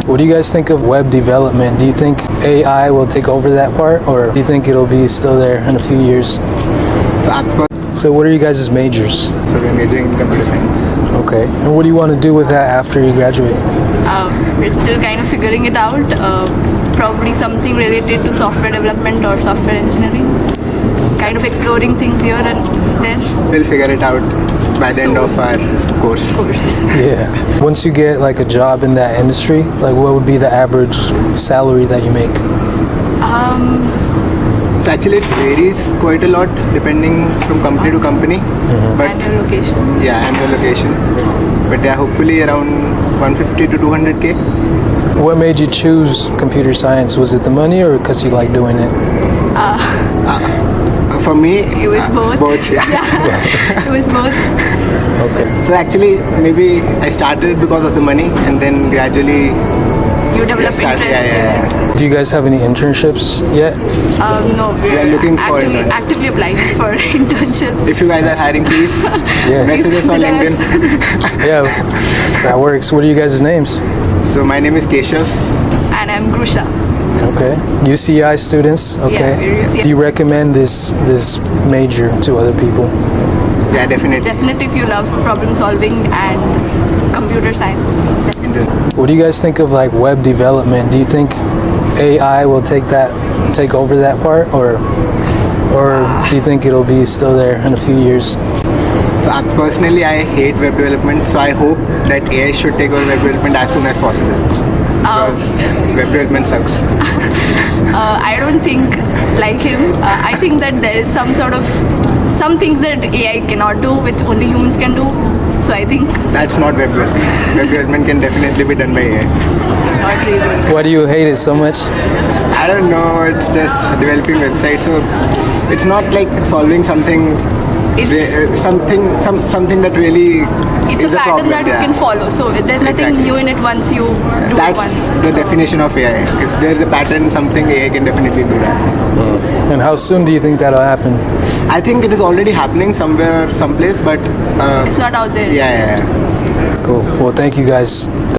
What do you guys think of web development? Do you think AI will take over that part, or do you think it'll be still there in a few years? So what are you guys' majors? So we're majoring in computer science. Okay. And what do you want to do with that after you graduate? We're still kind of figuring it out. Probably something related to software development or software engineering. Kind of exploring things here and there. We'll figure it out by the end of our course. Yeah. Once you get like a job in that industry, like what would be the average salary that you make? So actually it varies quite a lot depending from company to company. But And your location. yeah, and your location. But yeah, hopefully around 150 to 200k. What made you choose computer science? Was it the money or because you like doing it? For me, It was both. both, yeah. It was both. Okay. So actually, maybe I started because of the money, and then gradually You develop start. interest in Do you guys have any internships yet? No, We are looking for actively applying for internships. If you guys are hiring, please message us on LinkedIn. Yeah, that works. What are you guys' names? So my name is Keshav. And I'm Grusha. Okay. UCI students. Okay. we're UCI. Do you recommend this major to other people? Yeah, definitely. Definitely if you love problem solving and computer science. What do you guys think of like web development? Do you think AI will take over that part, or do you think it'll be still there in a few years? So personally, I hate web development. So I hope that AI should take over web development as soon as possible. Because web development sucks. I don't think like him. I think that there is some things that AI cannot do which only humans can do. So I think That's not web development. Web development can definitely be done by AI. not really. Why do you hate it so much? I don't know. It's just developing websites. So it's not like solving something. It's Something that really it's is a pattern problem. that you yeah. can follow. So there's nothing Exactly. new in it once you do That's it once. the definition of AI. If there's a pattern, something AI can definitely do that. And how soon do you think that'll happen? I think it is already happening somewhere, someplace, but It's not out there. yeah. Cool. Well, thank you guys.